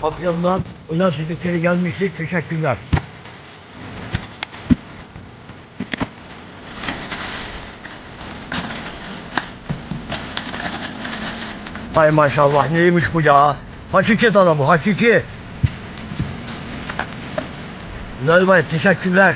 Afyon'dan Üniversitesi'ne gelmiştik. Teşekkürler. Hay maşallah, neymiş bu ya? Hakiki adamı, hakiki. Normal, teşekkürler.